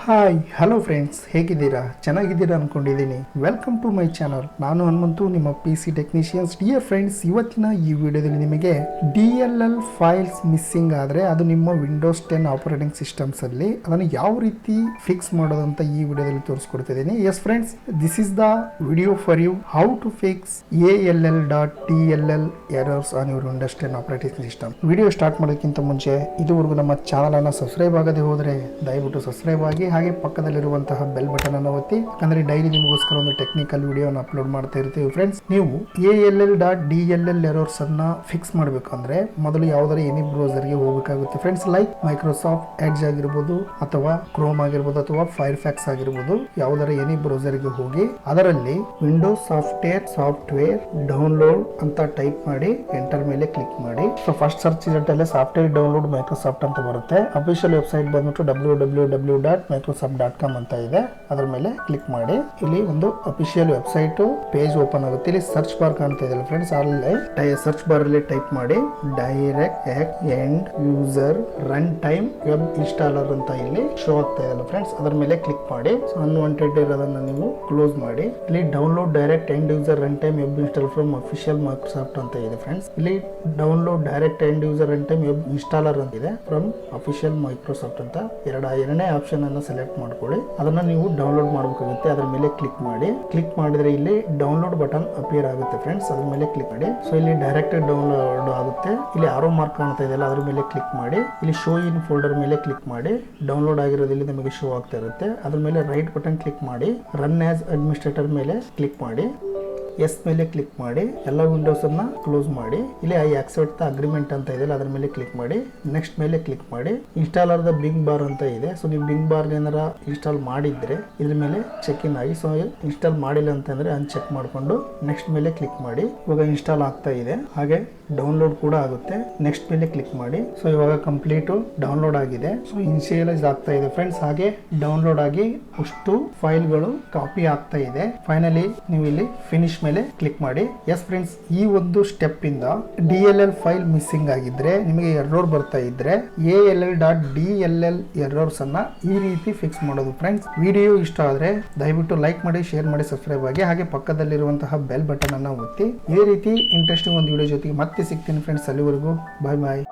Hi hello friends, ಹೇಗಿದ್ದೀರಾ? ಚೆನ್ನಾಗಿದ್ದೀರಾ ಅನ್ಕೊಂಡಿದ್ದೀನಿ. Welcome to my channel. ನಾನು ಹನುಮಂತು, ನಿಮ್ಮ PC ಟೆಕ್ನಿಷಿಯನ್ಸ್. ಡಿಯರ್ ಫ್ರೆಂಡ್ಸ್, ಇವತ್ತಿನ ಈ ವಿಡಿಯೋದಲ್ಲಿ ನಿಮಗೆ DLL ಫೈಲ್ಸ್ ಮಿಸ್ಸಿಂಗ್ ಆದರೆ ಅದು ನಿಮ್ಮ ವಿಂಡೋಸ್ 10 ಆಪರೇಟಿಂಗ್ ಸಿಸ್ಟಮ್ಸ್ ಅಲ್ಲಿ ಅದನ್ನು ಯಾವ ರೀತಿ ಫಿಕ್ಸ್ ಮಾಡೋದಂತ ಈ ವಿಡಿಯೋದಲ್ಲಿ ತೋರಿಸ್ಕೊಡ್ತಿದ್ದೀನಿ. Yes friends, this is the video for you how to fix all.dll errors on your Windows 10 operating system. Video start ಮಾಡೋಕ್ಕಿಂತ ಮುಂಚೆ ಇದುವರೆಗೂ ನಮ್ಮ ಚಾನಲ್ ಅನ್ನು ಸಬ್ಸ್ಕ್ರೈಬ್ ಆಗದೆ ಹೋದರೆ ದಯವಿಟ್ಟು ಸಬ್ಸ್ಕ್ರೈಬ್ ಆಗಿ, ಹಾಗೆ ಪಕ್ಕದಲ್ಲಿರುವಂತಹ ಬೆಲ್ ಬಟನ್ ಅನ್ನು ಒತ್ತಿ. ಯಾಕಂದ್ರೆ ಡೈಲಿ ನಿಮಗೋಸ್ಕರ ಒಂದು ಟೆಕ್ನಿಕಲ್ ವಿಡಿಯೋನ ಅಪ್ಲೋಡ್ ಮಾಡ್ತಾ ಇರ್ತೀವಿ ಫ್ರೆಂಡ್ಸ್. ನೀವು all.dll ಎರರ್ಸ್ ಅನ್ನ ಫಿಕ್ಸ್ ಮಾಡಬೇಕಂದ್ರೆ ಮೊದಲು ಯಾವ್ದಾರ ಎನಿ ಬ್ರೌಸರ್ ಗೆ ಹೋಗಬೇಕಾಗುತ್ತೆ ಫ್ರೆಂಡ್ಸ್. ಲೈಕ್ ಮೈಕ್ರೋಸಾಫ್ಟ್ ಎಡ್ಜ್ ಆಗಿರ್ಬೋದು, ಅಥವಾ ಕ್ರೋಮ್ ಆಗಿರ್ಬೋದು, ಅಥವಾ ಫೈರ್ಫ್ಯಾಕ್ಸ್ ಆಗಿರ್ಬೋದು. ಯಾವ್ದಾರ ಎನಿ ಬ್ರೌಸರ್ ಗೆ ಹೋಗಿ ಅದರಲ್ಲಿ ವಿಂಡೋಸ್ ಸಾಫ್ಟ್ವೇರ್ ಡೌನ್ಲೋಡ್ ಅಂತ ಟೈಪ್ ಮಾಡಿ ಎಂಟರ್ ಮೇಲೆ ಕ್ಲಿಕ್ ಮಾಡಿ. ಸೊ ಫಸ್ಟ್ ಸರ್ಚ್ ರಿಸಲ್ಟ್ ಅಲ್ಲಿ ಸಾಫ್ಟ್ವೇರ್ ಡೌನ್ಲೋಡ್ ಮೈಕ್ರೋಸಾಫ್ಟ್ ಅಂತ ಬರುತ್ತೆ. ಅಫಿಷಿಯಲ್ ವೆಬ್ಸೈಟ್ ಬಂದ್ಬಿಟ್ಟು www.microsoft.com ಅಂತ ಇದೆ. ಅದರ ಮೇಲೆ ಕ್ಲಿಕ್ ಮಾಡಿ. ಇಲ್ಲಿ ಒಂದು ಅಫಿಷಿಯಲ್ ವೆಬ್ಸೈಟ್ ಪೇಜ್ ಓಪನ್ ಆಗುತ್ತೆ. ಇಲ್ಲಿ ಸರ್ಚ್ ಬಾರ್ ಕಾಣ್ತಾ ಇದೆ ಫ್ರೆಂಡ್ಸ್. ಅಲ್ಲಿ ಸರ್ಚ್ ಬಾರ್ ಅಲ್ಲಿ ಟೈಪ್ ಮಾಡಿ direct end user run time web installer ಅಂತ ಇಲ್ಲಿ ಶೋ ಆಗ್ತಾ ಇದೆ ಫ್ರೆಂಡ್ಸ್. ಅದರ ಮೇಲೆ ಕ್ಲಿಕ್ ಮಾಡಿ. ಅನ್ವಾಂಟೆಡ್ ಇರೋದನ್ನ ನೀವು ಕ್ಲೋಸ್ ಮಾಡಿ. ಇಲ್ಲಿ download direct end user run time web install from official Microsoft ಅಂತ ಇದೆ ಫ್ರೆಂಡ್ಸ್. ಇಲ್ಲಿ download direct end user run time web installer ಅಂತ ಇದೆ ಫ್ರಮ್ ಅಫಿಷಿಯಲ್ ಮೈಕ್ರೋಸಾಫ್ಟ್ ಅಂತ ಎರಡನೇ ಆಪ್ಷನ್ ಅನ್ನು ಸೆಲೆಕ್ಟ್ ಮಾಡ್ಕೊಳ್ಳಿ. ಅದನ್ನ ನೀವು ಡೌನ್ಲೋಡ್ ಮಾಡಬೇಕಾಗುತ್ತೆ. ಅದರ ಮೇಲೆ ಕ್ಲಿಕ್ ಮಾಡಿ. ಕ್ಲಿಕ್ ಮಾಡಿದ್ರೆ ಇಲ್ಲಿ ಡೌನ್ಲೋಡ್ ಬಟನ್ ಅಪಿಯರ್ ಆಗುತ್ತೆ ಫ್ರೆಂಡ್ಸ್. ಅದ್ರ ಮೇಲೆ ಕ್ಲಿಕ್ ಮಾಡಿ. ಸೊ ಇಲ್ಲಿ ಡೈರೆಕ್ಟ್ ಡೌನ್ಲೋಡ್ ಆಗುತ್ತೆ. ಇಲ್ಲಿ ಆರೋ ಮಾರ್ಕ್ ಕಾಣ್ತಾ ಇದೆಯಲ್ಲ, ಅದ್ರ ಮೇಲೆ ಕ್ಲಿಕ್ ಮಾಡಿ. ಇಲ್ಲಿ ಶೋ ಇನ್ ಫೋಲ್ಡರ್ ಮೇಲೆ ಕ್ಲಿಕ್ ಮಾಡಿ. ಡೌನ್ಲೋಡ್ ಆಗಿರೋದು ಇಲ್ಲಿ ನಿಮಗೆ ಶೋ ಆಗ್ತಾ ಇರುತ್ತೆ. ಅದ್ರ ಮೇಲೆ ರೈಟ್ ಬಟನ್ ಕ್ಲಿಕ್ ಮಾಡಿ. ರನ್ ಆಸ್ ಅಡ್ಮಿನಿಸ್ಟ್ರೇಟರ್ ಮೇಲೆ ಕ್ಲಿಕ್ ಮಾಡಿ. ಎಸ್ ಮೇಲೆ ಕ್ಲಿಕ್ ಮಾಡಿ. ಎಲ್ಲ ವಿಂಡೋಸ್ ಅನ್ನ ಕ್ಲೋಸ್ ಮಾಡಿ. ಇಲ್ಲಿ ಐ ಆಕ್ಸೆಪ್ಟ್ ದ ಅಗ್ರಿಮೆಂಟ್ ಅಂತ ಇದೆ, ಅದರ ಮೇಲೆ ಕ್ಲಿಕ್ ಮಾಡಿ. ನೆಕ್ಸ್ಟ್ ಮೇಲೆ ಕ್ಲಿಕ್ ಮಾಡಿ. ಇನ್ಸ್ಟಾಲರ್ ದ ಬಿಂಗ್ ಬಾರ್ ಅಂತ ಇದೆ. ಸೊ ನೀವು ಬಿಂಗ್ ಬಾರ್ ಏನಾರ ಇನ್ಸ್ಟಾಲ್ ಮಾಡಿದ್ರೆ ಇದ್ರ ಮೇಲೆ ಚೆಕ್ ಇನ್ ಆಗಿ. ಸೊ ಇನ್ಸ್ಟಾಲ್ ಮಾಡಿಲ್ಲ ಅಂತಂದ್ರೆ ಅನ್ಚೆಕ್ ಮಾಡ್ಕೊಂಡು ನೆಕ್ಸ್ಟ್ ಮೇಲೆ ಕ್ಲಿಕ್ ಮಾಡಿ. ಇವಾಗ ಇನ್ಸ್ಟಾಲ್ ಆಗ್ತಾ ಇದೆ, ಹಾಗೆ ಡೌನ್ಲೋಡ್ ಕೂಡ ಆಗುತ್ತೆ. ನೆಕ್ಸ್ಟ್ ಮೇಲೆ ಕ್ಲಿಕ್ ಮಾಡಿ. ಸೊ ಇವಾಗ ಕಂಪ್ಲೀಟ್ ಡೌನ್ಲೋಡ್ ಆಗಿದೆ. ಸೊ ಇನಿಷಿಯಲೈಸ್ ಆಗ್ತಾ ಇದೆ ಫ್ರೆಂಡ್ಸ್. ಹಾಗೆ ಡೌನ್ಲೋಡ್ ಆಗಿ ಅಷ್ಟು ಫೈಲ್ಗಳು ಕಾಪಿ ಆಗ್ತಾ ಇದೆ. ಫೈನಲಿ ನೀವು ಇಲ್ಲಿ ಫಿನಿಶ್ ಮೇಲೆ ಕ್ಲಿಕ್ ಮಾಡಿ. ಎಸ್ ಫ್ರೆಂಡ್ಸ್, ಈ ಒಂದು ಸ್ಟೆಪ್ ಇಂದ DLL ಫೈಲ್ ಮಿಸ್ಸಿಂಗ್ ಆಗಿದ್ರೆ, ನಿಮಗೆ ಎರರ್ ಬರ್ತಾ ಇದ್ರೆ all.dll ಎರರ್ಸ್ ಅನ್ನ ಈ ರೀತಿ ಫಿಕ್ಸ್ ಮಾಡೋದು ಫ್ರೆಂಡ್ಸ್. ವಿಡಿಯೋ ಇಷ್ಟ ಆದ್ರೆ ದಯವಿಟ್ಟು ಲೈಕ್ ಮಾಡಿ, ಶೇರ್ ಮಾಡಿ, ಸಬ್ಸ್ಕ್ರೈಬ್ ಆಗಿ, ಹಾಗೆ ಪಕ್ಕದಲ್ಲಿರುವಂತಹ ಬೆಲ್ ಬಟನ್ ಅನ್ನ ಒತ್ತಿ. ಇದೇ ರೀತಿ ಇಂಟ್ರೆಸ್ಟಿಂಗ್ ಒಂದು ವಿಡಿಯೋ ಜೊತೆಗೆ ಮತ್ತೆ ಸಿಗ್ತೀನಿ ಫ್ರೆಂಡ್ಸ್. ಅಲ್ಲಿವರೆಗೂ ಬಾಯ್ ಬಾಯ್.